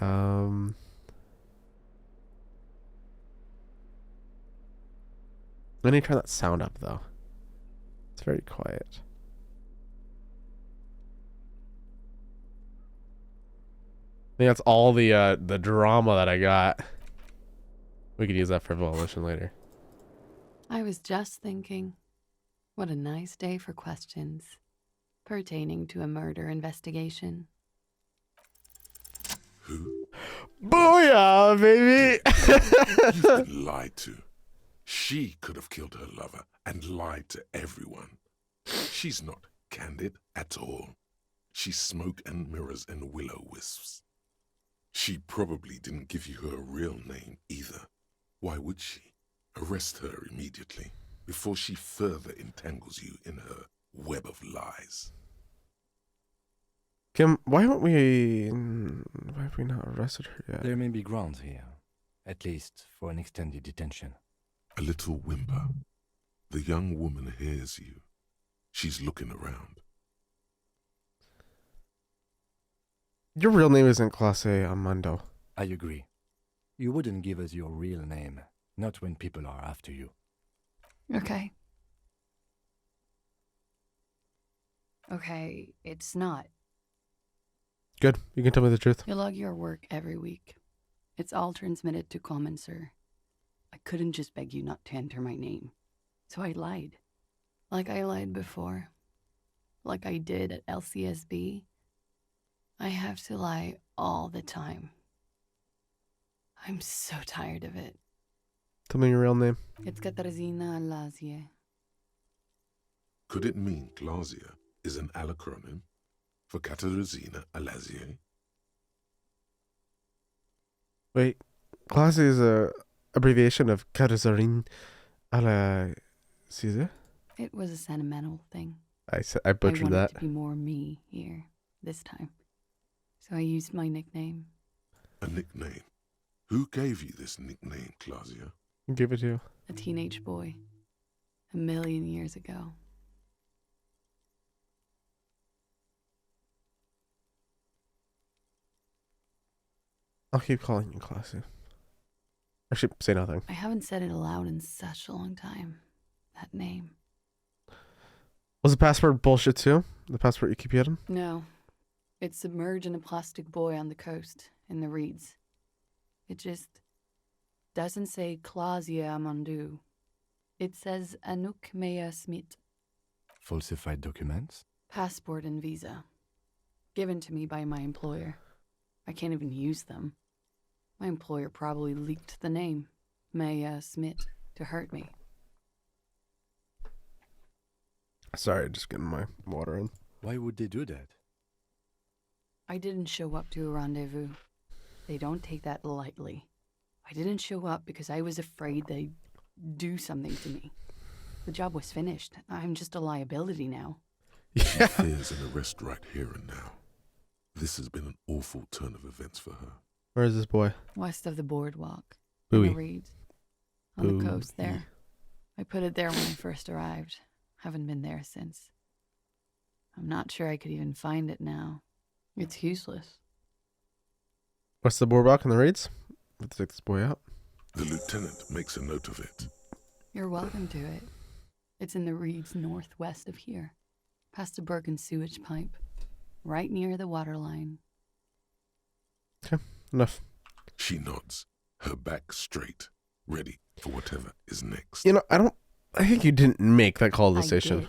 Um, I need to turn that sound up though. It's very quiet. I think that's all the drama that I got. We could use that for volition later. I was just thinking, what a nice day for questions pertaining to a murder investigation. Who? Booyah, baby! You've been lied to. She could have killed her lover and lied to everyone. She's not candid at all. She's smoke and mirrors and will-o-wisps. She probably didn't give you her real name either. Why would she? Arrest her immediately before she further entangles you in her web of lies. Kim, why have we not arrested her yet? There may be grounds here, at least for an extended detention. A little whimper. The young woman hears you. She's looking around. Your real name isn't Clase Amando. I agree. You wouldn't give us your real name, not when people are after you. Okay. Okay, it's not. Good. You can tell me the truth. You log your work every week. It's all transmitted to Common, sir. I couldn't just beg you not to enter my name. So I lied. Like I lied before. Like I did at LCSB. I have to lie all the time. I'm so tired of it. Tell me your real name. It's Katarzyna Lazie. Could it mean Glazia is an alacronym for Katarzyna Alazie? Wait, Clase is a abbreviation of Katarzyna a la Caesar? It was a sentimental thing. I butchered I wanted that. to be more me here, this time. So I used my nickname. A nickname? Who gave you this nickname, Glazia? Give it to you. A teenage boy. 1,000,000 years ago. I'll keep calling you Classy. I should say nothing. I haven't said it aloud in such a long time. That name. Was the password bullshit too? The password you keep getting? No. It's submerged in a plastic buoy on the coast, in the reeds. It just doesn't say Clausia Amandu. It says Anouk Mea Smith. Falsified documents? Passport and visa. Given to me by my employer. I can't even use them. My employer probably leaked the name, Maya Smith, to hurt me. Sorry, just getting my water in. Why would they do that? I didn't show up to a rendezvous. They don't take that lightly. I didn't show up because I was afraid they'd do something to me. The job was finished. I'm just a liability now. She fears an arrest right here and now. This has been an awful turn of events for her. Where is this boy? West of the boardwalk. Bowie. In the reeds. On the coast there. I put it there when I first arrived. Haven't been there since. I'm not sure I could even find it now. It's useless. What's the boardwalk in the raids? Let's take this boy out. The lieutenant makes a note of it. You're welcome to it. It's in the reeds northwest of here. Past the Bergen sewage pipe. Right near the waterline. Okay, enough. She nods, her back straight, ready for whatever is next. You know, I think you didn't make that call to the station. Did.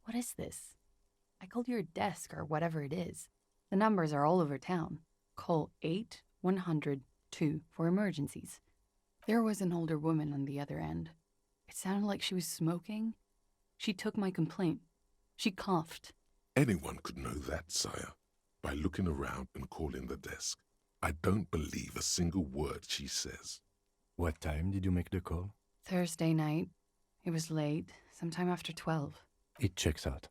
What is this? I called your desk or whatever it is. The numbers are all over town. Call 8-100-2 for emergencies. There was an older woman on the other end. It sounded like she was smoking. She took my complaint. She coughed. Anyone could know that, sire, by looking around and calling the desk. I don't believe a single word she says. What time did you make the call? Thursday night. It was late, sometime after 12. It checks out.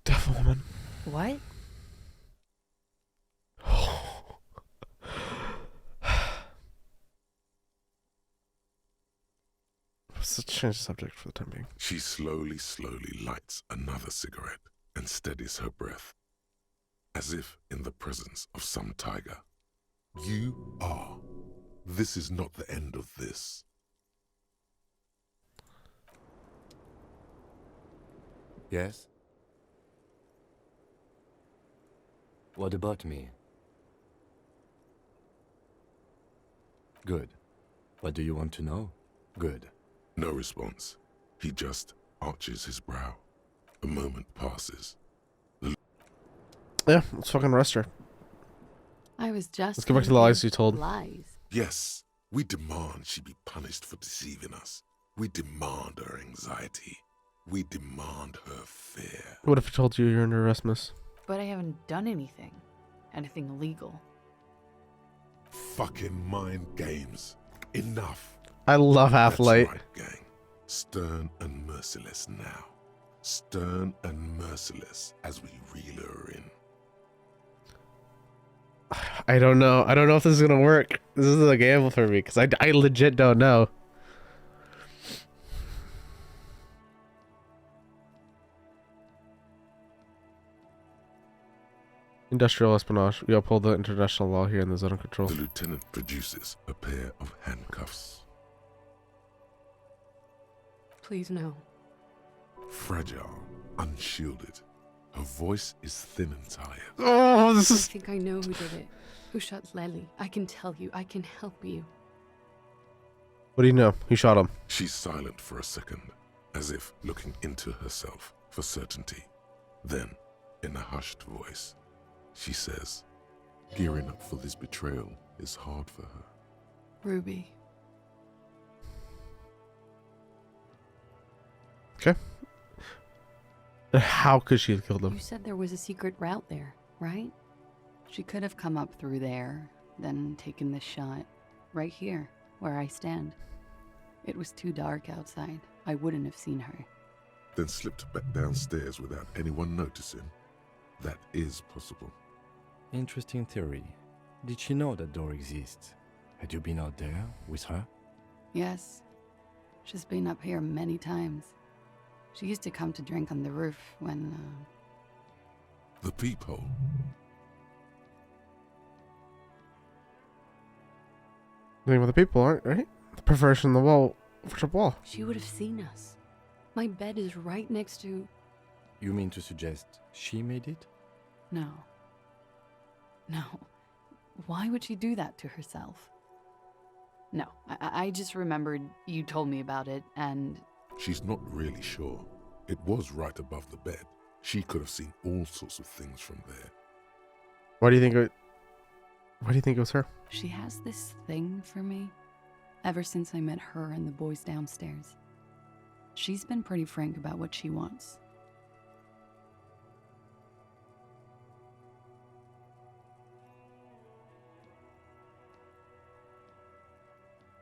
Deaf woman. What? Let's change the subject for the time being. She slowly lights another cigarette and steadies her breath. as if in the presence of some tiger. You are. This is not the end of this. Yes? What about me? Good. What do you want to know? Good. No response. He just arches his brow. A moment passes. Yeah, let's fucking arrest her. I was just. Let's go back to the lies you told. Lies. Yes, we demand she be punished for deceiving us. We demand her anxiety. We demand her fear. What if I told you you're under arrest, miss? But I haven't done anything. Anything illegal. Fucking mind games. Enough. I love That's Half-Light. right, gang. Stern and merciless now. Stern and merciless as we reel her in. I don't know. I don't know if this is gonna work. This is a gamble for me, because I legit don't know. Industrial espionage. We uphold the international law here in the zone of control. The lieutenant produces a pair of handcuffs. Please no. Fragile, unshielded. Her voice is thin and tired. Oh, this I is... think I know who did it. Who shot Lely. I can tell you. I can help you. What do you know? He shot him. She's silent for a second, as if looking into herself for certainty. Then, in a hushed voice, she says, gearing up for this betrayal is hard for her. Ruby. Okay. How could she have killed him? You said there was a secret route there, right? She could have come up through there, then taken this shot. Right here, where I stand. It was too dark outside. I wouldn't have seen her. Then slipped back downstairs without anyone noticing. That is possible. Interesting theory. Did she know that door exists? Had you been out there with her? Yes. She's been up here many times. She used to come to drink on the roof when, The peephole. Dealing with the people, aren't right? The perversion on the wall, worship wall. She would have seen us. My bed is right next to... You mean to suggest she made it? No. No. Why would she do that to herself? No, I just remembered you told me about it, and... She's not really sure. It was right above the bed. She could have seen all sorts of things from there. Why do you think it... Why do you think it was her? She has this thing for me. Ever since I met her and the boys downstairs. She's been pretty frank about what she wants.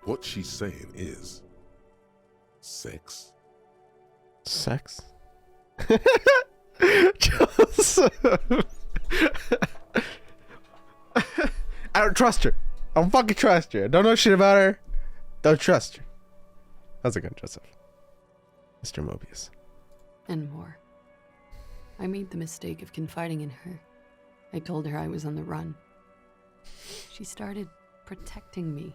What she's saying is... sex. Sex? Joseph. I don't trust her. I don't fucking trust her. I don't know shit about her. Don't trust her. How's it going, Joseph? Mr. Mobius. And more. I made the mistake of confiding in her. I told her I was on the run. She started protecting me.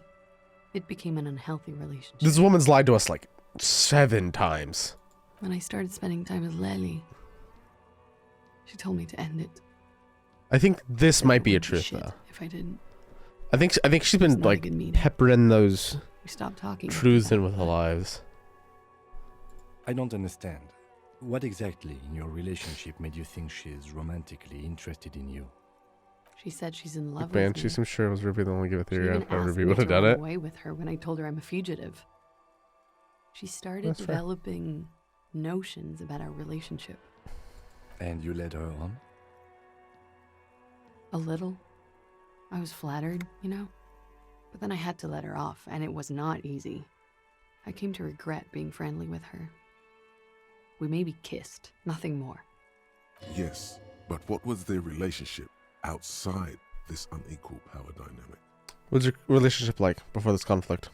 It became an unhealthy relationship. This woman's lied to us like 7 times. When I started spending time with Lely, she told me to end it. I think this Said might it be a would truth, shit though. If I didn't, I think she's been It's not a like good meeting. peppering those we stopped talking. after truths that. in with her lives. I don't understand. What exactly in your relationship made you think she's romantically interested in you? She said she's in love Man, with me. she seems sure it was Ruby the only give a She theory even out how asked Ruby me would have to done run it. away with her when I told her I'm a fugitive. She started That's fair. developing notions about our relationship. And you led her on? A little. I was flattered, you know? But then I had to let her off, and it was not easy. I came to regret being friendly with her. We maybe kissed, nothing more. Yes, but what was their relationship outside this unequal power dynamic? What was your relationship like before this conflict?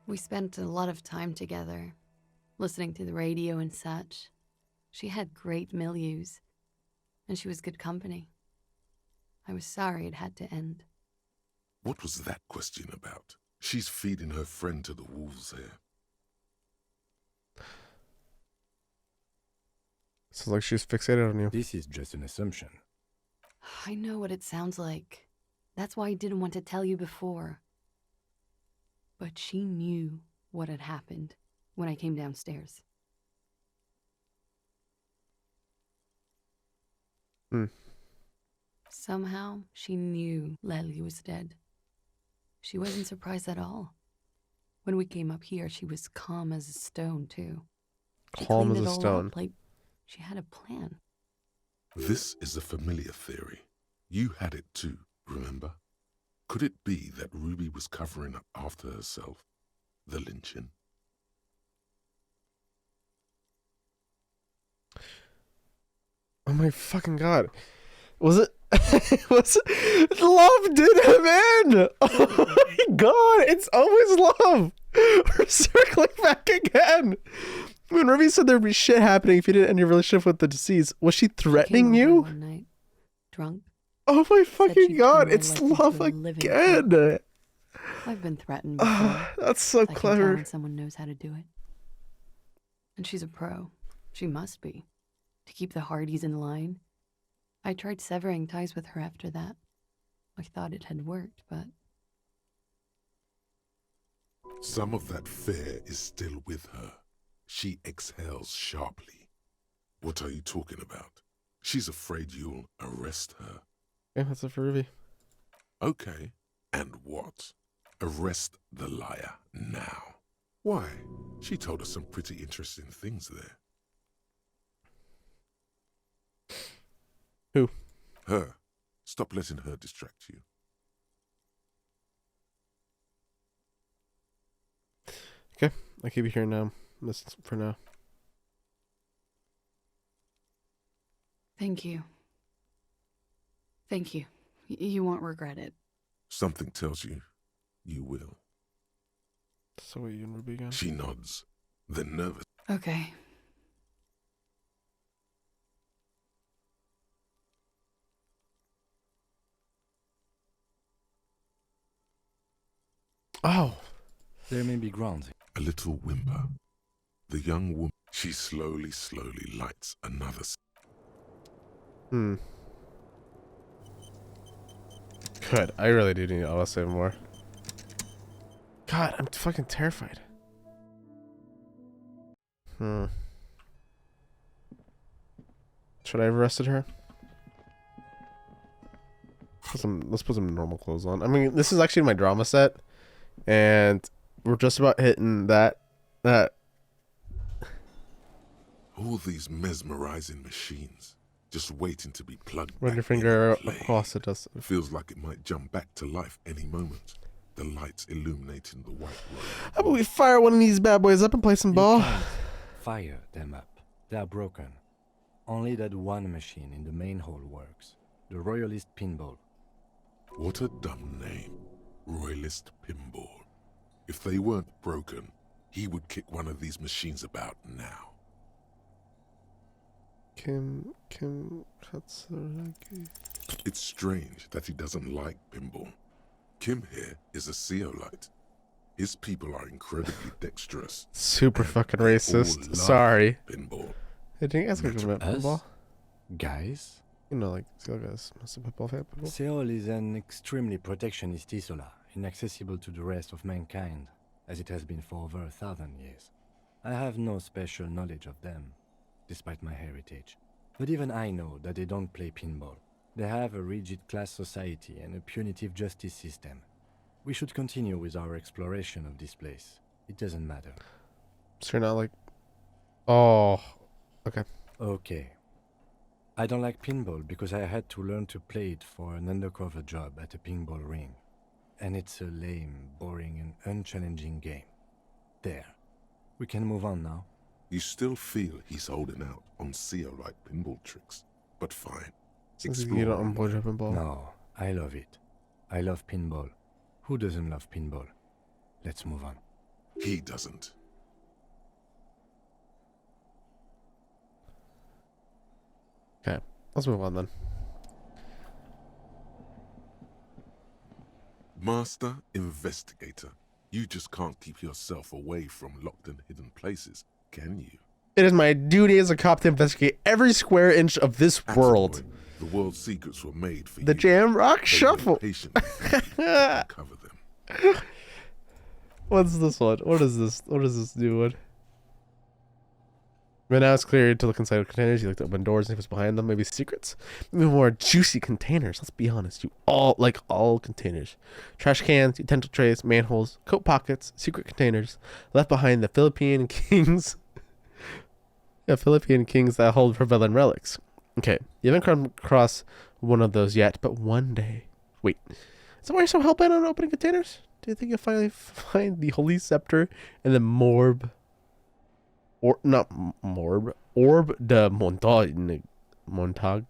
We spent a lot of time together, listening to the radio and such. She had great milieus, and she was good company. I was sorry it had to end. What was that question about? She's feeding her friend to the wolves here. Sounds like she's fixated on you. This is just an assumption. I know what it sounds like. That's why I didn't want to tell you before. But she knew what had happened when I came downstairs. Somehow, she knew Lely was dead. She wasn't surprised at all. When we came up here, she was calm as a stone, too. She Calm cleaned as it a all stone. up, like she had a plan. This is a familiar theory. You had it too, remember? Could it be that Ruby was covering up after herself? The lynching? Oh my fucking god. Was it? Was it? Love did him in! Oh my god, it's always love! We're circling back again! When Ruby said there'd be shit happening if you didn't end your relationship with the deceased, was she She threatening came over you? one night, drunk. Oh my fucking she'd god, turn my it's life into love a living again! I've been threatened before. That's so I can tell clever. when someone knows how to do it. And she's a pro. She must be. To keep the Hardys in line. I tried severing ties with her after that. I thought it had worked, but Some of that fear is still with her. She exhales sharply. What are you talking about? She's afraid you'll arrest her. Yeah, that's it for Ruby. Okay, and what? Arrest the liar now. Why? She told us some pretty interesting things there. Who? Her. Stop letting her distract you. Okay, I'll keep you here now. This for now. thank you. Thank you. You won't regret it. Something tells you you will. So what, you and Ruby again? She nods, then nervous. Okay. Oh. There may be grounds. A little whimper. The young woman, she slowly lights another. Good. I really do need autosave more. God, I'm fucking terrified. Should I have arrested her? Let's put some normal clothes on. I mean, this is actually my drama set, and we're just about hitting that. All these mesmerizing machines, just waiting to be plugged Run your back in finger and play. across it. Does Feels like it might jump back to life any moment. The lights illuminating the white road. How about we fire one of these bad boys up and play some You ball? can't fire them up. They are broken. Only that one machine in the main hall works. The Royalist Pinball. What a dumb name. Royalist Pinball. If they weren't broken, he would kick one of these machines about now. Kim Katsuragi. It's strange that he doesn't like pinball. Kim here is a Zeolite. His people are incredibly dexterous. Super and fucking they all racist. love Sorry. Pinball. Hey, didn't you guys go to Us? pinball? Guys? You know, like, Seal guys. Massive pinball fan. Pinball. Seoul is an extremely protectionist isola, inaccessible to the rest of mankind, as it has been for over 1,000 years. I have no special knowledge of them, despite my heritage. But even I know that they don't play pinball. They have a rigid class society and a punitive justice system. We should continue with our exploration of this place. It doesn't matter. So you're not like... Oh. Okay. Okay. I don't like pinball because I had to learn to play it for an undercover job at a pinball ring. And it's a lame, boring, and unchallenging game. There. We can move on now. You still feel he's holding out on Zeolite pinball tricks. But fine. Since you don't Explore. enjoy pinball. No, I love it. I love pinball. Who doesn't love pinball? Let's move on. He doesn't. Okay. Let's move on then. Master Investigator, you just can't keep yourself away from locked and hidden places, can you? It is my duty as a cop to investigate every square inch of this world. The world's secrets were made for The you. Jam Rock They Shuffle. wait patiently for you to uncover them. What's this one? What is this? What is this new one? But now it's clear to look inside of containers. You looked at open doors and if it's behind them, maybe secrets. Maybe more juicy containers. Let's be honest. You all like all containers. Trash cans, utensil trays, manholes, coat pockets, secret containers. Left behind the Philippine kings. Yeah, Philippine kings that hold prevalent relics. Okay, you haven't come across one of those yet, but one day. Wait, is that why you're so hell-bent on opening containers? Do you think you'll finally find the Holy Scepter and the Morb? Or not Morb. Orb de Montagne. Montagne?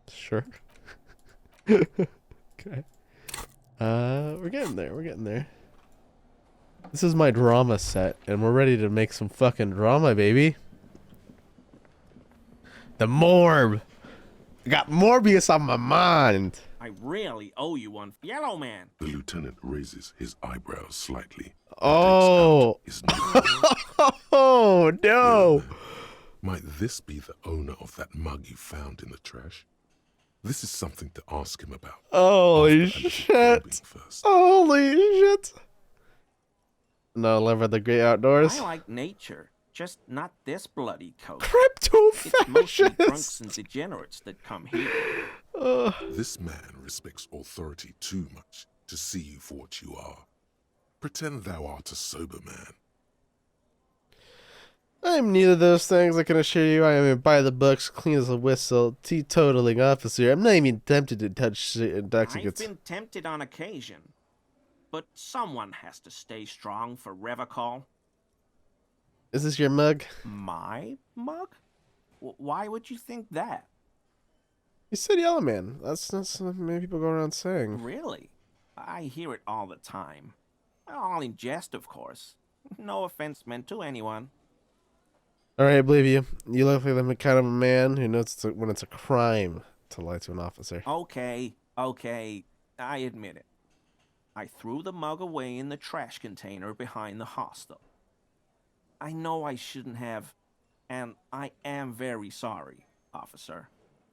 Sure. Okay. We're getting there. We're getting there. This is my drama set, and we're ready to make some fucking drama, baby. The Morb. I got Morbius on my mind. I really owe you one, Yellow Man. The lieutenant raises his eyebrows slightly. Oh. His notebook. Oh, no. Might this be the owner of that mug you found in the trash? This is something to ask him about. Holy After a little shit. probing first. Holy shit. No love of the great outdoors. I like nature, just not this bloody coast. Crypto It's mostly drunks fascist. and degenerates that come here. This man respects authority too much to see you for what you are. Pretend thou art a sober man. I'm neither of those things, I can assure you. I am a by the books, clean as a whistle, teetotaling officer. I'm not even tempted to touch I've intoxicants. been tempted on occasion, but someone has to stay strong for Revacol. Is this your mug? My mug? Why would you think that? You said Yellow Man. That's what many people go around saying. Really? I hear it all the time. All in jest, of course. No offense meant to anyone. Alright, I believe you. You look like the kind of a man who knows when it's a crime to lie to an officer. Okay, I admit it. I threw the mug away in the trash container behind the hostel. I know I shouldn't have, and I am very sorry, officer.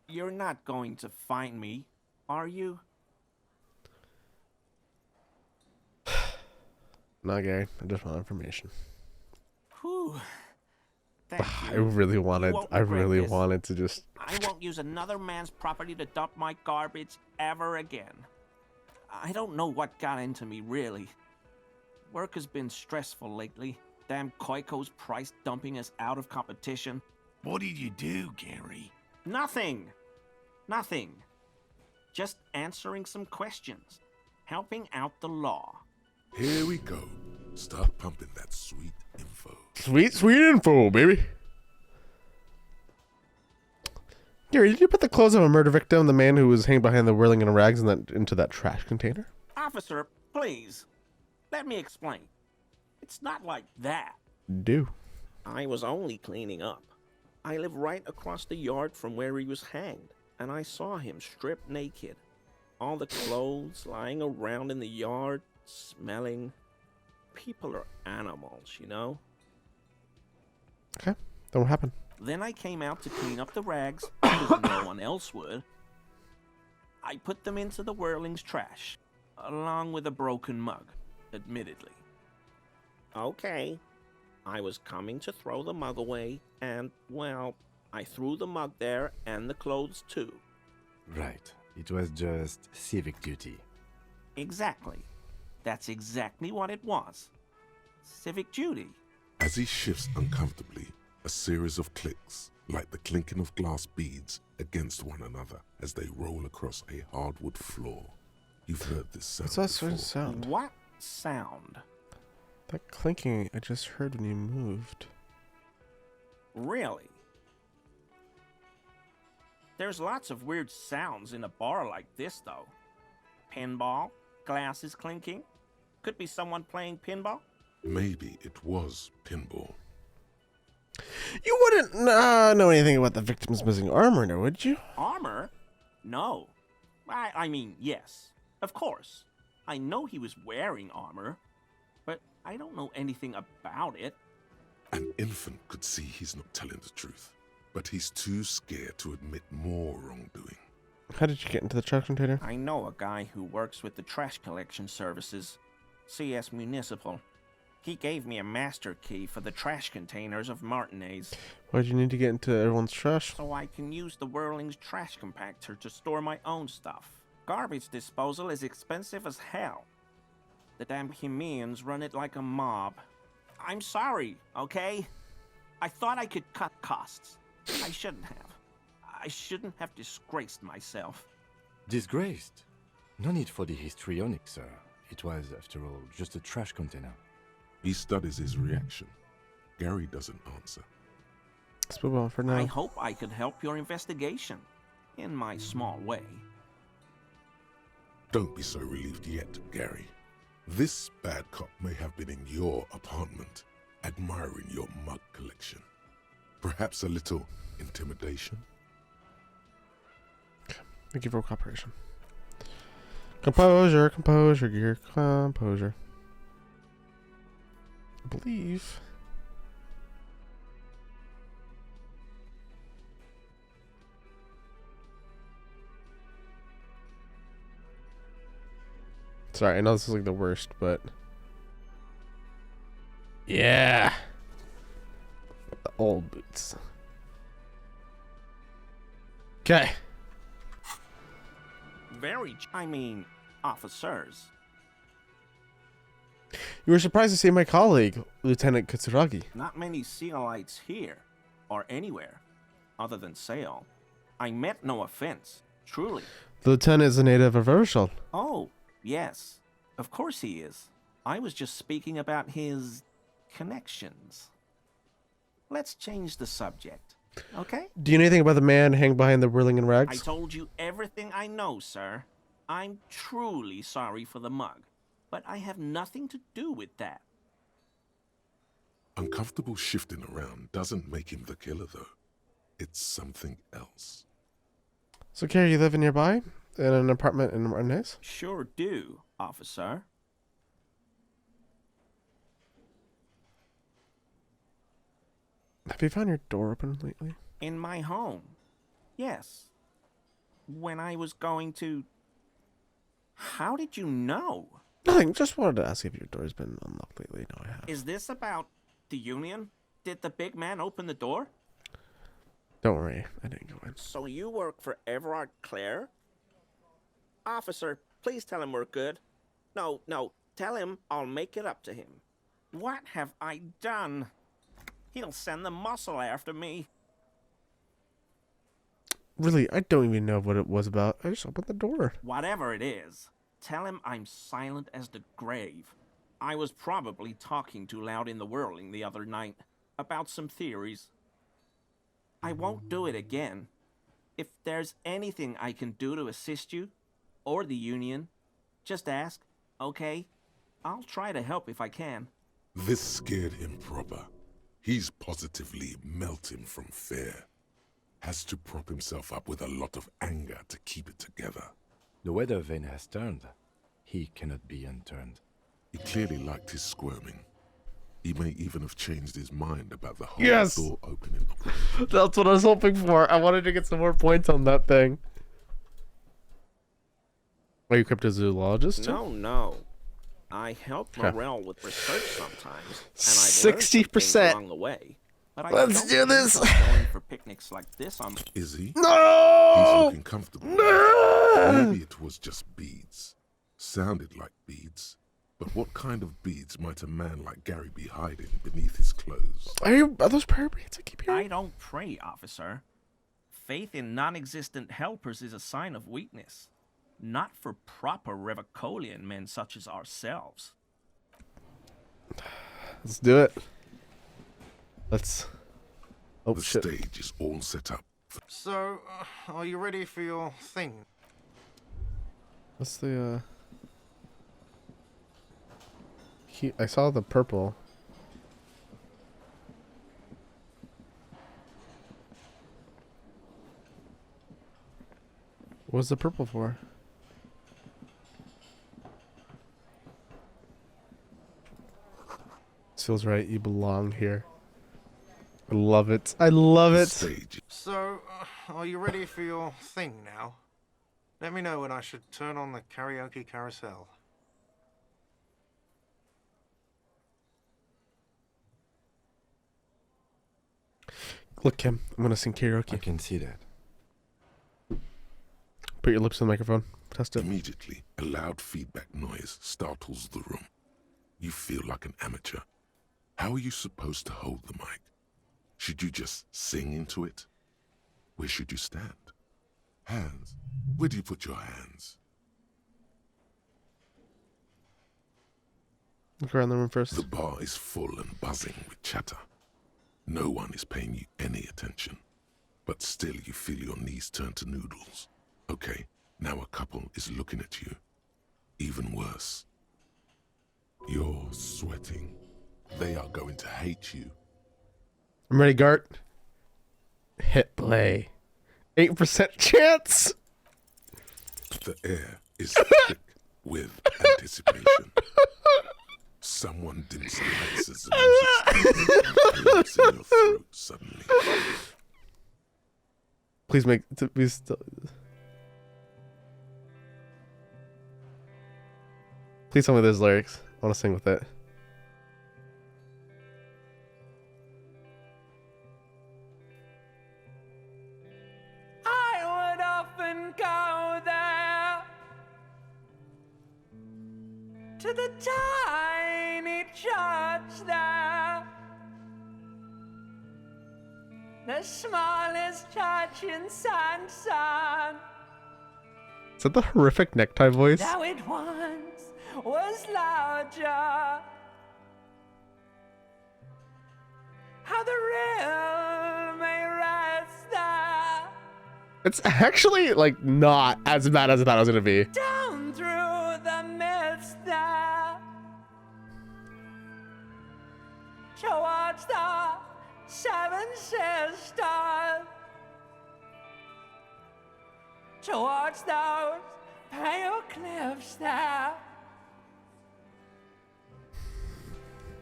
You're not going to find me, are you? No, Gary. I just want information. Whew. Thank I you. really You wanted. won't I regret really this. wanted to just. I won't use another man's property to dump my garbage ever again. I don't know what got into me, really. Work has been stressful lately. Damn Koiko's price dumping us out of competition. What did you do, Gary? Nothing. Just answering some questions. Helping out the law. Here we go. Start pumping that sweet info. Sweet info, baby. Gary, did you put the clothes of a murder victim, the man who was hanging behind the whirling in rags, into that trash container? Officer, please. Let me explain. It's not like that. Do. I was only cleaning up. I live right across the yard from where he was hanged, and I saw him stripped naked. All the clothes lying around in the yard, smelling. People are animals, you know? Okay. Then what happened? Then I came out to clean up the rags, because no one else would. I put them into the whirling's trash, along with a broken mug, admittedly. Okay. I was coming to throw the mug away, and, well, I threw the mug there and the clothes too. Right. It was just civic duty. Exactly. That's exactly what it was. Civic duty. As he shifts uncomfortably, a series of clicks, like the clinking of glass beads against one another as they roll across a hardwood floor. You've heard this sound What's that sort of before. sound? What sound? That clinking I just heard when you moved. Really? There's lots of weird sounds in a bar like this, though. Pinball, glasses clinking. Could be someone playing pinball. Maybe it was pinball. You wouldn't know anything about the victim's missing armor, now, would you? Armor? No. I mean, yes, of course. I know he was wearing armor, but I don't know anything about it. An infant could see he's not telling the truth, but he's too scared to admit more wrongdoing. How did you get into the trash container? I know a guy who works with the trash collection services, CS Municipal. He gave me a master key for the trash containers of Martinez, Why'd you need to get into everyone's trash? so I can use the Whirling's trash compactor to store my own stuff. Garbage disposal is expensive as hell. The damn Chimeans run it like a mob. I'm sorry, okay? I thought I could cut costs. I shouldn't have. I shouldn't have disgraced myself. Disgraced? No need for the histrionic, sir. It was, after all, just a trash container. He studies his reaction. Gary doesn't answer. Let's move on for now. I hope I could help your investigation, in my small way. Don't be so relieved yet, Gary. This bad cop may have been in your apartment, admiring your mug collection. Perhaps a little intimidation? Thank you for cooperation. Composure, composure, gear, composure. I believe. Sorry, I know this is like the worst, but yeah, the old boots. Okay. I mean, officers. You were surprised to see my colleague, Lieutenant Katsuragi. Not many Sealites here, or anywhere, other than Sale. I meant no offense, truly. The lieutenant is a native of Urshel. Oh, yes, of course he is. I was just speaking about his connections. Let's change the subject, okay? Do you know anything about the man hanging behind the whirling in I rags? told you everything I know, sir. I'm truly sorry for the mug, but I have nothing to do with that. Uncomfortable shifting around doesn't make him the killer, though. It's something else. So, Carrie, you live nearby in an apartment in Martinez? Sure do, officer. Have you found your door open lately? In my home. Yes. When I was going to... How did you know? Nothing. Just wanted to ask if your door's been unlocked lately. No, I have. Is this about the Union? Did the big man open the door? Don't worry, I didn't go in. So you work for Everard Clare? Officer, please tell him we're good. No, tell him I'll make it up to him. What have I done? He'll send the muscle after me. Really, I don't even know what it was about. I just opened the door. Whatever it is, tell him I'm silent as the grave. I was probably talking too loud in the whirling the other night about some theories. I won't do it again. If there's anything I can do to assist you, or the Union, just ask, okay? I'll try to help if I can. This scared him proper. He's positively melting from fear. Has to prop himself up with a lot of anger to keep it together. The weather vane has turned. He cannot be unturned. He clearly liked his squirming. He may even have changed his mind about the whole Yes! door opening operation. That's what I was hoping for. I wanted to get some more points on that thing. Are you cryptozoologist? No. I help Okay. Morel with research sometimes, and I've 60%. along the way. But I Let's don't do think this. I'm going for picnics like this on... Is he? He's No! looking comfortable. No! Maybe it was just beads. Sounded like beads. But what kind of beads might a man like Gary be hiding beneath his clothes? Are those prayer beads I keep hearing? I don't pray, officer. Faith in non-existent helpers is a sign of weakness. Not for proper Revicolian men such as ourselves. Let's do it. Let's... Oh, The shit. stage is all set up. So, are you ready for your thing? What's the, I saw the purple. What's the purple for? feels right. You belong here. I love it. I love The it. stage. So, are you ready for your thing now? Let me know when I should turn on the karaoke carousel. Look, Kim, I'm gonna sing I karaoke. can see that. Put your lips on the microphone. Test it. Immediately, a loud feedback noise startles the room. You feel like an amateur. How are you supposed to hold the mic? Should you just sing into it? Where should you stand? Hands. Where do you put your hands? Look around the room first. The bar is full and buzzing with chatter. No one is paying you any attention. But still you feel your knees turn to noodles. Okay, now a couple is looking at you. Even worse. You're sweating. They are going to hate you. I'm ready, Gart. Hit play. 8% chance. The air is thick with anticipation. Someone dims the lights as the music starts and in your throat suddenly. Please make. Please. Please tell me there's lyrics. I want to sing with it. I would often go there to the tiny church there, the smallest church in Sanson. Is that the horrific necktie voice? Now it once was larger. How the real may rest there, It's actually like not as bad as I thought it was gonna be. down through the midst there, towards the seven sisters, towards those pale cliffs there.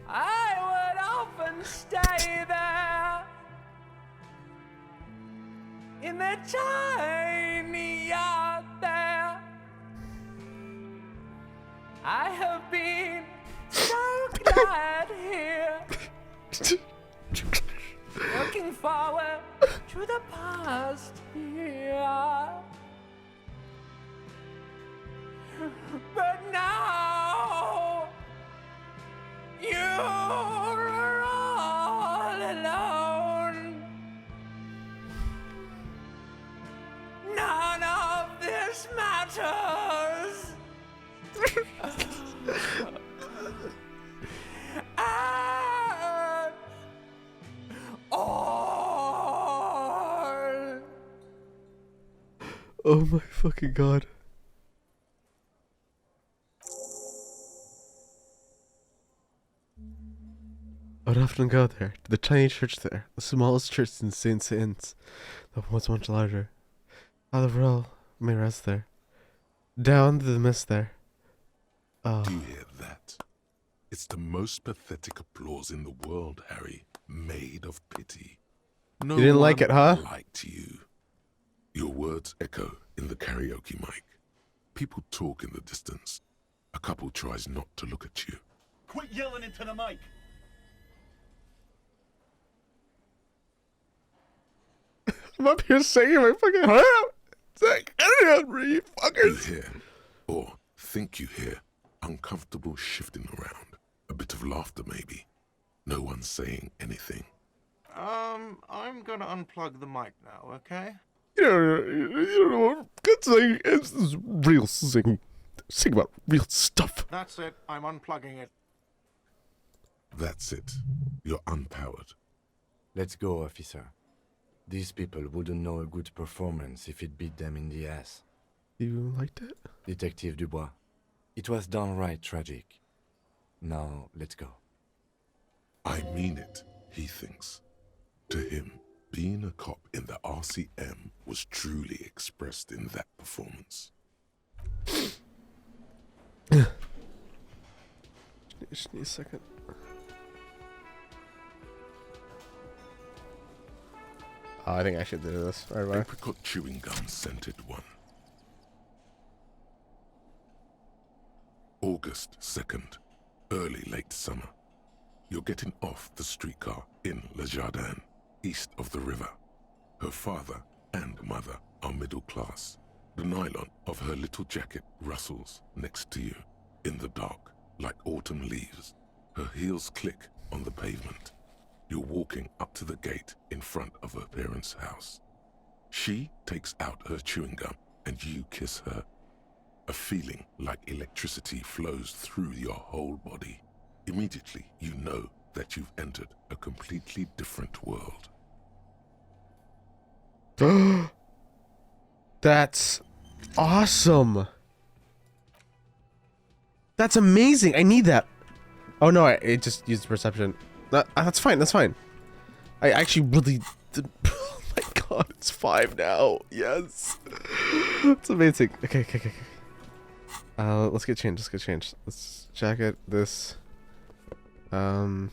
I would often stay there in the tiny yard there. I have been so glad here, looking forward to the past here. But now you're all alone. None of this matters. At all. Oh my fucking god. I'd often go there, to the tiny church there, the smallest church in St. Saints, that was much larger. How the real may rest there. Down to the mist there. Oh. Do you hear that? It's the most pathetic applause in the world, Harry. Made of pity. No You didn't like one it, huh? liked you. Your words echo in the karaoke mic. People talk in the distance. A couple tries not to look at you. Quit yelling into the mic. I'm up here singing my fucking heart out. It's like, I don't know, you You fuckers. hear, or think you hear, uncomfortable shifting around. A bit of laughter maybe. No one saying anything. I'm gonna unplug the mic now, okay? You don't know what good singing is. This is real singing. Sing about real stuff. That's it. I'm unplugging it. That's it. You're unpowered. Let's go, officer. These people wouldn't know a good performance if it beat them in the ass. You liked it? Detective Dubois, it was downright tragic. Now, let's go. I mean it, he thinks. To him, being a cop in the RCM was truly expressed in that performance. Just need a second. Oh, I think I should do this right away. Apricot chewing gum scented one. August 2nd, early late summer. You're getting off the streetcar in Le Jardin, east of the river. Her father and mother are middle class. The nylon of her little jacket rustles next to you in the dark like autumn leaves. Her heels click on the pavement. You're walking up to the gate in front of her parents' house. She takes out her chewing gum and you kiss her. A feeling like electricity flows through your whole body. Immediately, you know that you've entered a completely different world. That's awesome. That's amazing. I need that. Oh no, it just used perception. That's fine. That's fine. I actually really did. Oh my god, it's 5 now. Yes. It's amazing. Okay. Let's get changed. Let's jacket this. I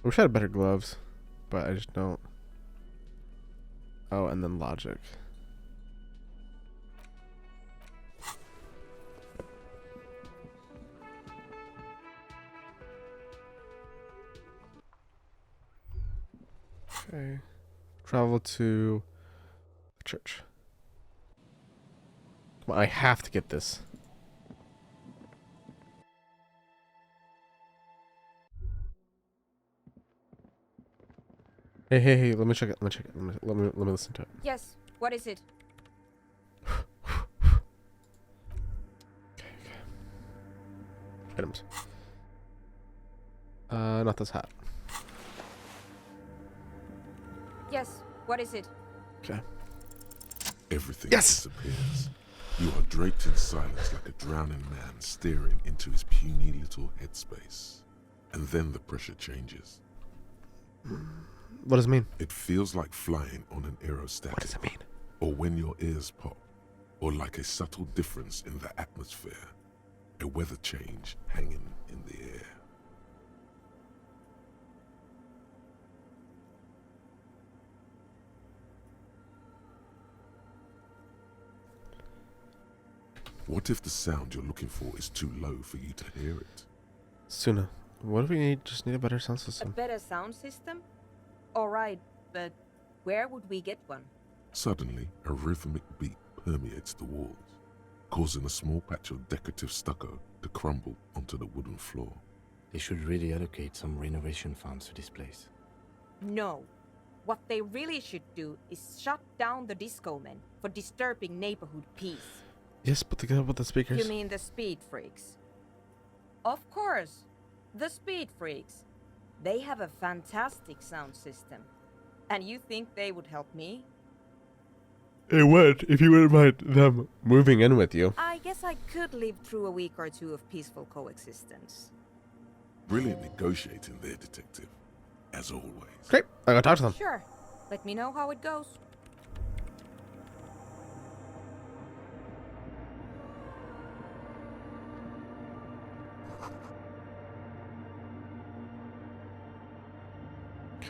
wish I had better gloves, but I just don't. Oh, and then logic. Okay. Travel to the church. Come on, I have to get this. Hey, let me check it. Let me listen to it. Yes, what is it? Items. Not this hat. Yes, what is it? Okay. Everything Yes! disappears. You are draped in silence like a drowning man staring into his puny little headspace. And then the pressure changes. What does it mean? It feels like flying on an aerostatic. What does it mean? Or when your ears pop. Or like a subtle difference in the atmosphere. A weather change hanging in the air. What if the sound you're looking for is too low for you to hear it? Suna, what if we just need a better sound A system? better sound system? Alright, but where would we get one? Suddenly, a rhythmic beat permeates the walls, causing a small patch of decorative stucco to crumble onto the wooden floor. They should really allocate some renovation funds to this place. No. What they really should do is shut down the disco men for disturbing neighborhood peace. Yes, but together with the speakers. You mean the speed freaks? Of course, the speed freaks. They have a fantastic sound system. And you think they would help me? It would, if you wouldn't mind them moving in with you. I guess I could live through a week or two of peaceful coexistence. Brilliant negotiating there, detective. As always. Great, I'm gonna talk to them. Sure. Let me know how it goes.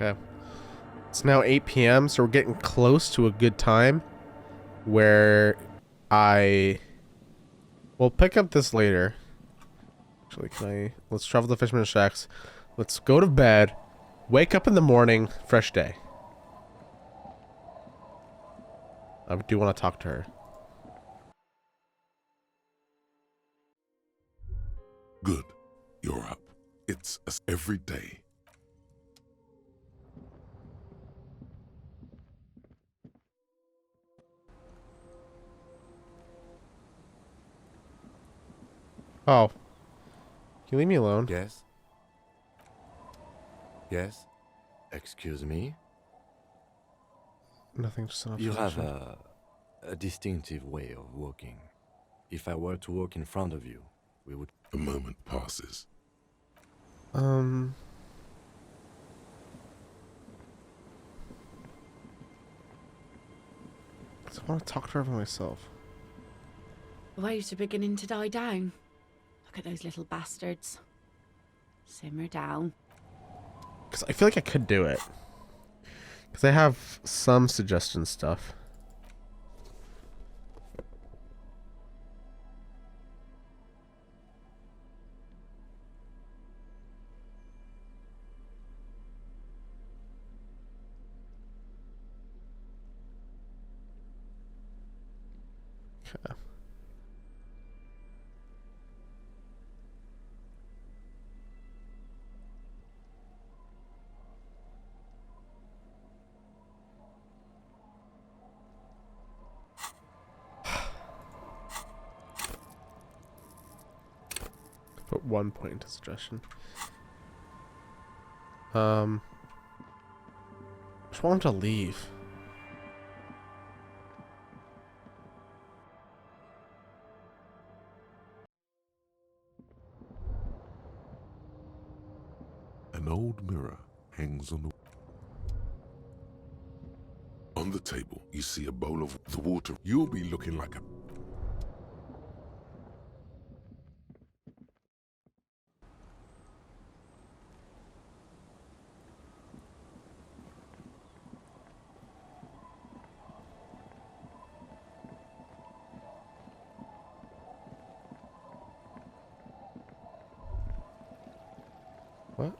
Okay. It's now 8 p.m., so we're getting close to a good time where we'll pick up this later. Actually, let's travel to Fisherman's Shacks. Let's go to bed. Wake up in the morning, fresh day. I do want to talk to her. Good. You're up. It's every day. Oh. Can you leave me alone? Yes? Yes? Excuse me? Nothing, just an You have observation. a distinctive way of walking. If I were to walk in front of you, we would... A moment passes. I want to talk to her for myself. The waves are beginning to die down. Look at those little bastards. Simmer down. Because I feel like I could do it. Because I have some suggestion stuff. Okay. Put 1 point into suggestion. Just want him to leave. An old mirror hangs on the table. You see a bowl of the water. You'll be looking like a What?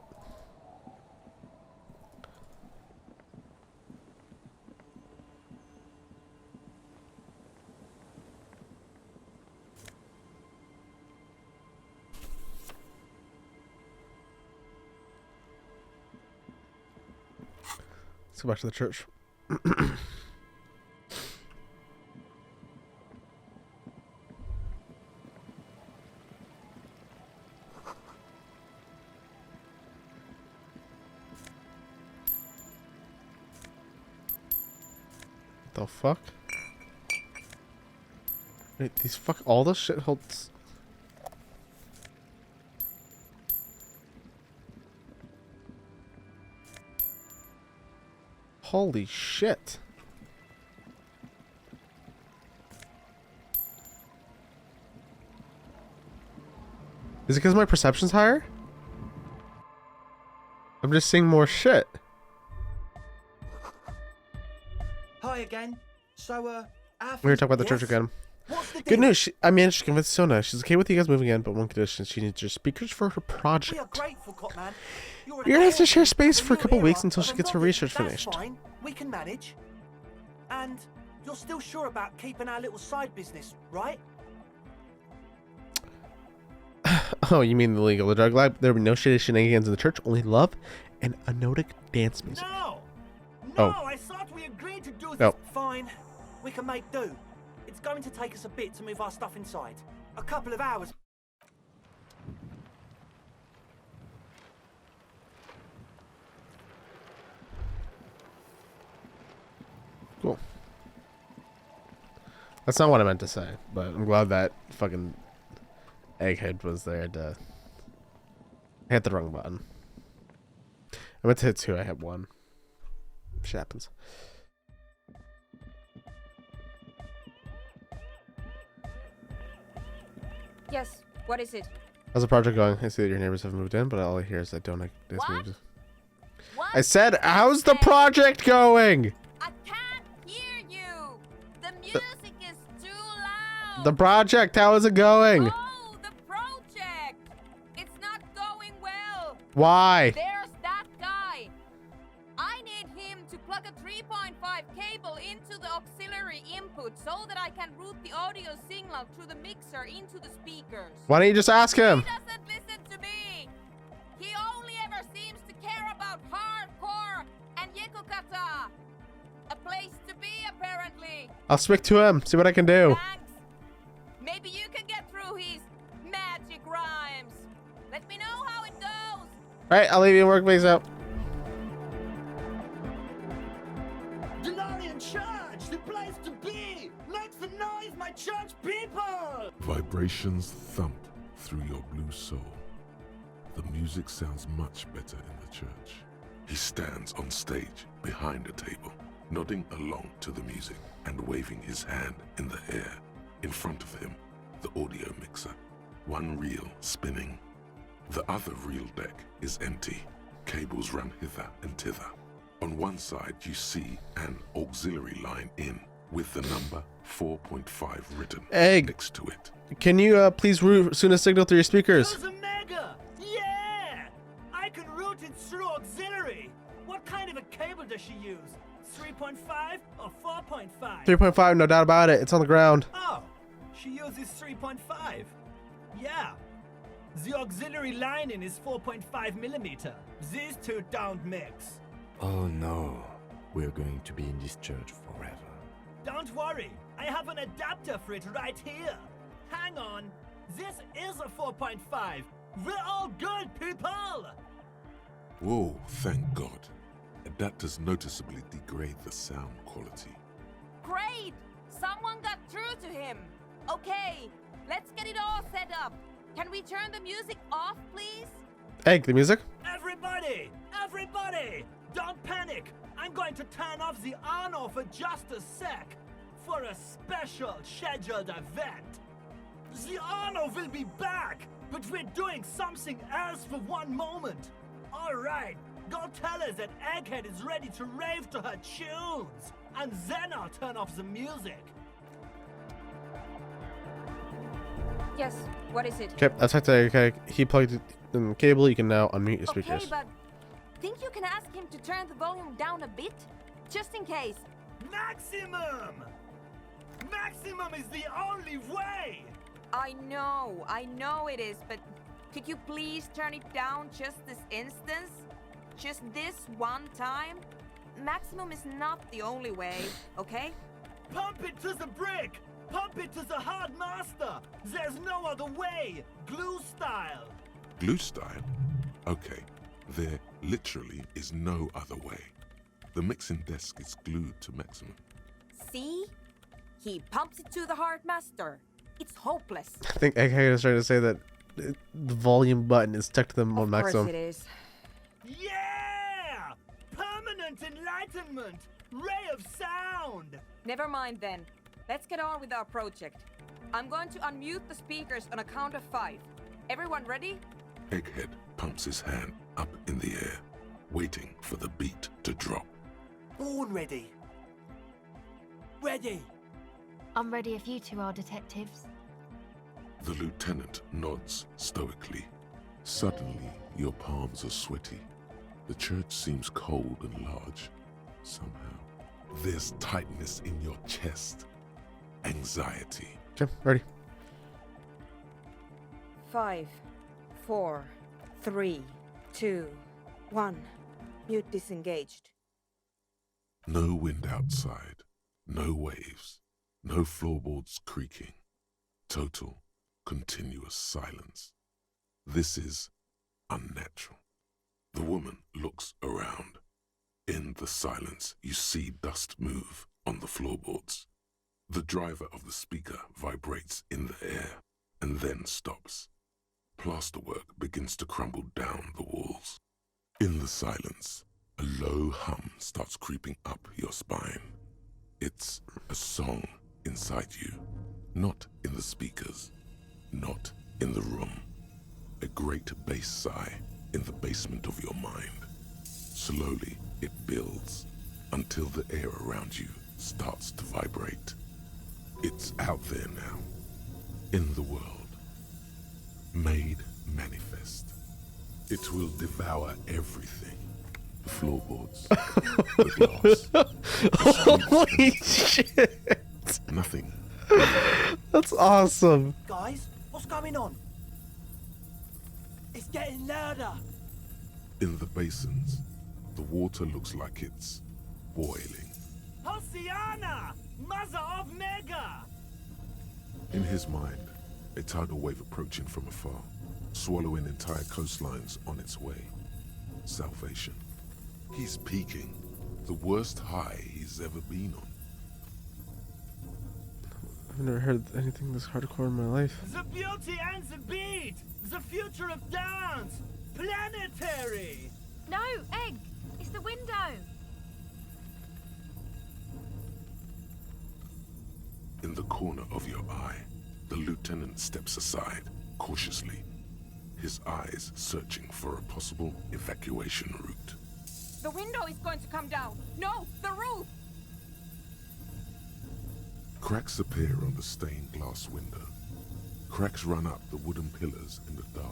Let's go back to the church. The fuck? Wait, these all this shit holds. Holy shit. Is it because my perception's higher? I'm just seeing more shit. Hi again. So, We're gonna talk about the church again. What's the Good deal? news. I managed to convince Sona. She's okay with you guys moving in, but one condition: she needs your speakers for her We project. are grateful, Copman. You're gonna have to share space for a couple era weeks until she of gets her robotics, research that's finished. Fine. We can manage. And you're still sure about keeping our little side business, right? Oh, you mean the legal, the drug lab? There will be no shitty shenanigans in the church, only love and a Nordic dance music. No! Oh. I thought we agreed to do this. No. Fine. We can make do. It's going to take us a bit to move our stuff inside. A couple of hours. Cool. That's not what I meant to say, but I'm glad that fucking egghead was there to... I hit the wrong button. I meant to hit 2, I hit 1. Shit happens. Yes, what is it? How's the project going? I see that your neighbors have moved in, but all I hear is I don't like this What? move. What? I said, how's the project going? I can't hear you. The music is too loud. The project, how is it going? Oh, the project. It's not going well. Why? There's that guy. I need him to plug a 3.5 cable into the auxiliary input so that I can route the audio signal through the mixer into the speakers. Why don't you just ask him? He doesn't listen to me. He only ever seems to care about hardcore and yekukata. A place to be, apparently. I'll speak to him, see what I can do. Thanks. Maybe you can get through his magic rhymes. Let me know how it goes. Alright, I'll leave you in work, please out. Denarian Church, the place to be. Make some noise, my church people. Vibrations thump through your blue soul. The music sounds much better in the church. He stands on stage behind a table, nodding along to the music and waving his hand in the air. In front of him, the audio mixer, one reel spinning. The other reel deck is empty. Cables run hither and thither. On one side you see an auxiliary line in with the number 4.5 written Egg, next to it. can you please route soon a signal through your speakers? There's a mega! Yeah! I can route it through auxiliary. What kind of a cable does she use? 3.5 or 4.5? 3.5, no doubt about it. It's on the ground. Oh, she uses 3.5. Yeah. The auxiliary lining is 4.5 millimeter. These two don't mix. Oh no, we're going to be in this church forever. Don't worry, I have an adapter for it right here. Hang on, this is a 4.5. We're all good, people! Whoa, thank God. Adapters noticeably degrade the sound quality. Great! Someone got through to him. Okay, let's get it all set up. Can we turn the music off, please? Egg, the music? Everybody! Everybody! Don't panic! I'm going to turn off the on-off for just a sec. For a special scheduled event. The on-off will be back, but we're doing something else for one moment. Alright, go tell her that Egghead is ready to rave to her tunes. And then I'll turn off the music. Yes, what is it? Okay, that's okay. He plugged in the cable. You can now unmute your speakers. Okay, but think you can ask him to turn the volume down a bit? Just in case. Maximum! Maximum is the only way! I know it is, but could you please turn it down just this instance? Just this one time? Maximum is not the only way, okay? Pump it to the brick! Pump it to the hard master! There's no other way! Glue style! Glue style? Okay, there literally is no other way. The mixing desk is glued to maximum. See? He pumps it to the hard master. It's hopeless. I think Egghead is trying to say that the volume button is stuck to them on Of course maximum. it is. Yeah! Permanent enlightenment! Ray of sound! Never mind then. Let's get on with our project. I'm going to unmute the speakers on a count of 5. Everyone ready? Egghead pumps his hand up in the air, waiting for the beat to drop. Born ready. Ready. I'm ready if you two are detectives. The lieutenant nods stoically. Suddenly, your palms are sweaty. The church seems cold and large. Somehow, there's tightness in your chest. Anxiety. Okay, ready. 5, 4, 3, 2, 1. Mute disengaged. No wind outside. No waves. No floorboards creaking. Total, continuous silence. This is unnatural. The woman looks around. In the silence, you see dust move on the floorboards. The driver of the speaker vibrates in the air and then stops. Plasterwork begins to crumble down the walls. In the silence, a low hum starts creeping up your spine. It's a song inside you, not in the speakers, not in the room. A great bass sigh in the basement of your mind. Slowly, it builds until the air around you starts to vibrate. It's out there now, in the world, made manifest. It will devour everything. The floorboards, the glass. Holy shit! Nothing. That's awesome. Guys, what's going on? It's getting louder. In the basins, the water looks like it's boiling. Hosiana! Mother of Mega! In his mind, a tidal wave approaching from afar, swallowing entire coastlines on its way. Salvation. He's peaking, the worst high he's ever been on. I've never heard anything this hardcore in my life. The beauty and the beat! The future of dance! Planetary! No, Egg! It's the window! In the corner of your eye, The lieutenant steps aside, cautiously, his eyes searching for a possible evacuation route. The window is going to come down. No, the roof! Cracks appear on the stained glass window. Cracks run up the wooden pillars in the dark.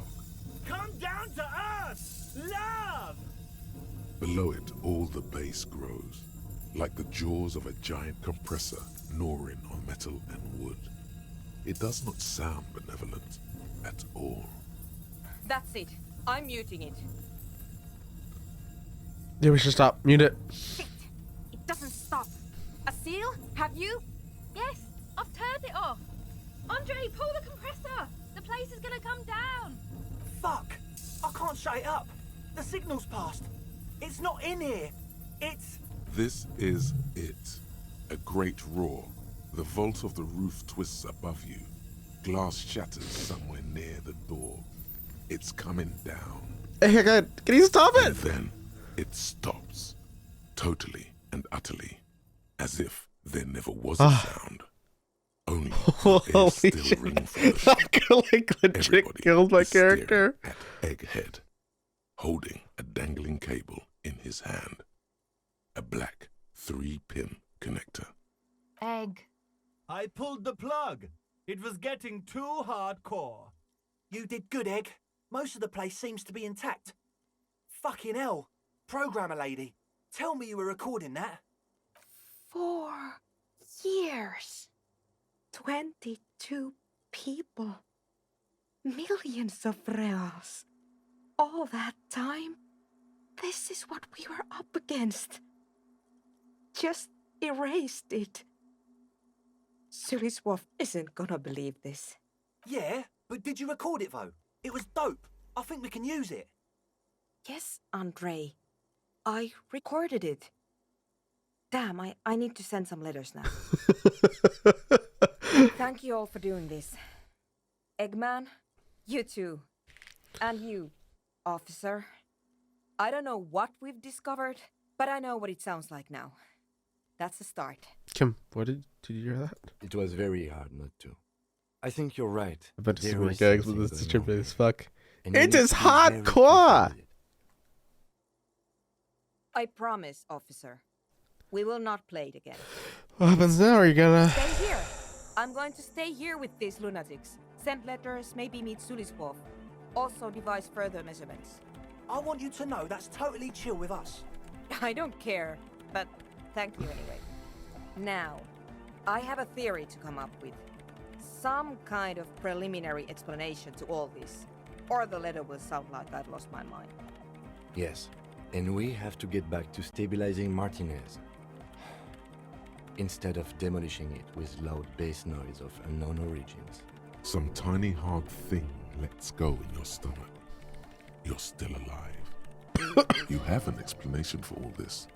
Come down to us! Love! Below it, all the base grows, like the jaws of a giant compressor gnawing on metal and wood. It does not sound benevolent at all. That's it. I'm muting it. Yeah, we should stop. Mute it. Shit! It doesn't stop. A seal? Have you? Yes, I've turned it off. Andre, pull the compressor. The place is gonna come down. Fuck! I can't shut it up. The signal's passed. It's not in here. It's... This is it. A great roar. The vault of the roof twists above you. Glass shatters somewhere near the door. It's coming down. Hey, God, can you stop And it? then it stops. Totally and utterly. As if there never was a sound. Only the air Holy still shit. ringing from the I ship. could like legit Everybody killed my is staring character. at Egghead, holding a dangling cable in his hand. A black 3-pin connector. Egg. I pulled the plug. It was getting too hardcore. You did good, Egg. Most of the place seems to be intact. Fucking hell. Programmer lady, tell me you were recording that. 4 years. 22 people. Millions of reals. All that time? This is what we were up against. Just erased it. Suliswolf isn't gonna believe this. Yeah, but did you record it though? It was dope. I think we can use it. Yes, Andre. I recorded it. Damn, I need to send some letters now. Thank you all for doing this. Eggman, you too. And you, officer. I don't know what we've discovered, but I know what it sounds like now. That's a start. Kim, what did you hear that? It was very hard not to. I think you're right. I bet it's There super is gags, but something this is going trippy on as here. fuck. And you It need is to be very careful hardcore. with it. I promise, officer. We will not play it again. What happens now? Are you gonna... Stay here. I'm going to stay here with these lunatics. Send letters, maybe meet Suliswolf. Also devise further measurements. I want you to know that's totally chill with us. I don't care, but thank you anyway. Now, I have a theory to come up with. Some kind of preliminary explanation to all this. Or the letter will sound like I've lost my mind. Yes, and we have to get back to stabilizing Martinez. Instead of demolishing it with loud bass noise of unknown origins. Some tiny hard thing lets go in your stomach. You're still alive. You have an explanation for all this.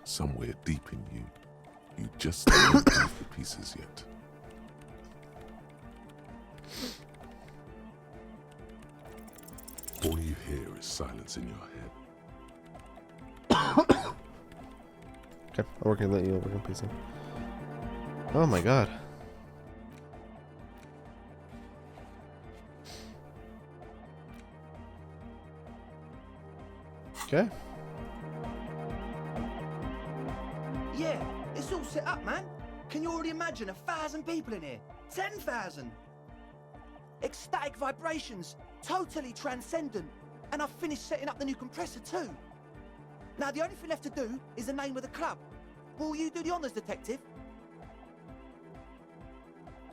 Somewhere deep in you. You just don't have the pieces yet. All you hear is silence in your head. Okay, I'm working let you work on PC. Oh my god. Okay. Yeah, it's all set up, man. Can you already imagine 1,000 people in here? 10,000! Ecstatic vibrations, totally transcendent. And I've finished setting up the new compressor too. Now the only thing left to do is the name of the club. Will you do the honors, detective?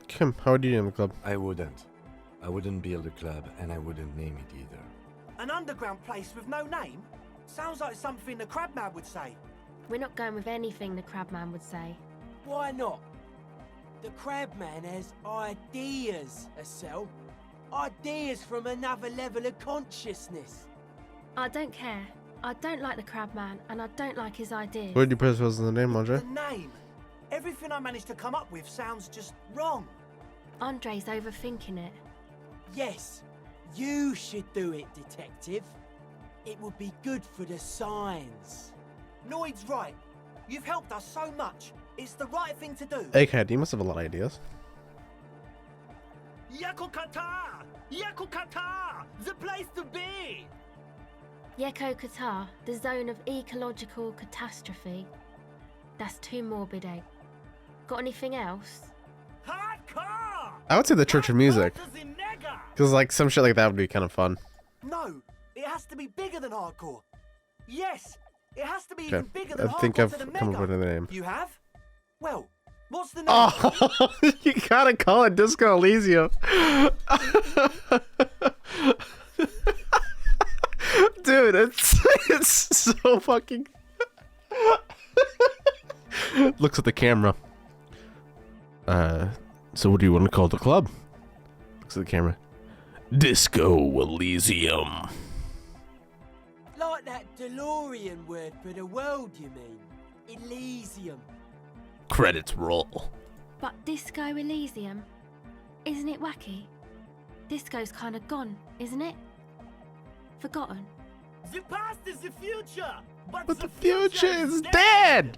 Kim, how would you name the club? I wouldn't. I wouldn't build a club, and I wouldn't name it either. An underground place with no name? Sounds like something the Crabman would say. We're not going with anything the Crabman would say. Why not? The Crabman has ideas, Estelle. Ideas from another level of consciousness. I don't care. I don't like the Crabman, and I don't like his ideas. What did you put as the name, Andre? The name. Everything I managed to come up with sounds just wrong. Andre's overthinking it. Yes, you should do it, detective. It would be good for the signs. Noid's right. You've helped us so much. It's the right thing to do. Egghead, you must have a lot of ideas. Yakukata! Yakukata! The place to be! Yeko Qatar, the zone of ecological catastrophe. That's too morbid, Egg. Got anything else? Hardcore! I would say the Church of Music. Hardcore to the nigger! Because like some shit like that would be kind of fun. No, it has to be bigger than hardcore. Yes, it has to be Okay, even bigger than I hardcore think I've to the come up mega. with another name. You have? Well, what's the name? Oh, you gotta call it Disco Elysium. Dude, it's so fucking. Looks at the camera. So what do you want to call the club? Looks at the camera. Disco Elysium. Like that DeLorean word for the world, you mean? Elysium. Credits roll. But Disco Elysium? Isn't it wacky? Disco's kind of gone, isn't it? Forgotten. The past is the future! But the future is dead!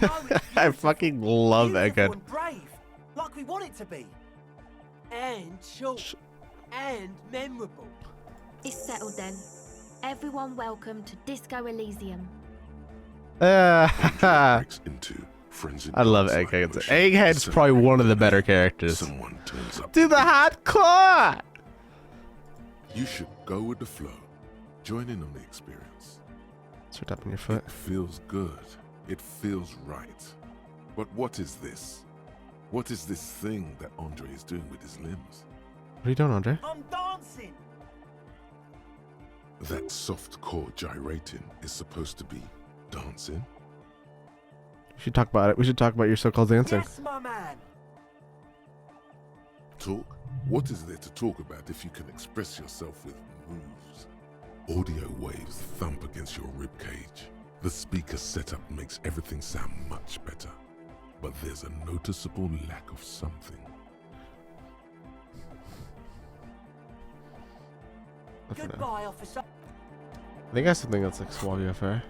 No, it's I beautiful. fucking love that Beautiful good. and brave, like we want it to be. And short. And memorable. It's settled then. Everyone welcome to Disco Elysium. Breaks into frenzied I love dance-like Egghead. motion. Egghead's probably one of the better characters. Someone turns up. Do the hardcore! You should go with the flow. Join in on the experience. Start tapping your foot. It feels good. It feels right. But what is this? What is this thing that Andre is doing with his limbs? What are you doing, Andre? I'm dancing! That soft core gyrating is supposed to be dancing? We should talk about it. We should talk about your so-called dancing. Yes, my man. Talk? What is there to talk about if you can express yourself with moves? Audio waves thump against your ribcage. The speaker setup makes everything sound much better. But there's a noticeable lack of something. Goodbye, officer. I think I have something that's like suave affair.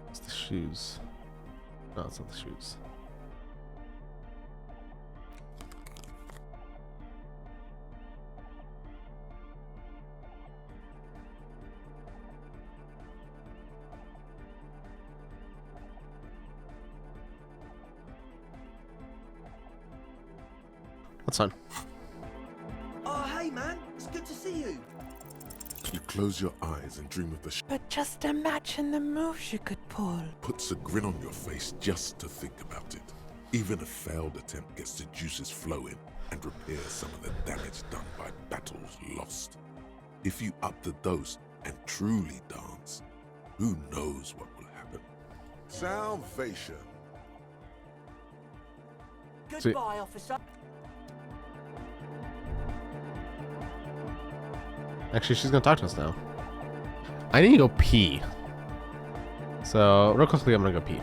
It's the shoes. No, it's not the shoes. That's fine. Oh, hey, man. It's good to see you. You close your eyes and dream of the But just imagine the moves you could pull. puts a grin on your face just to think about it. Even a failed attempt gets the juices flowing and repairs some of the damage done by battles lost. If you up the dose and truly dance, who knows what will happen? Salvation. Goodbye, officer. Actually, she's gonna talk to us now. I need to go pee. So, real quickly, I'm gonna go pee.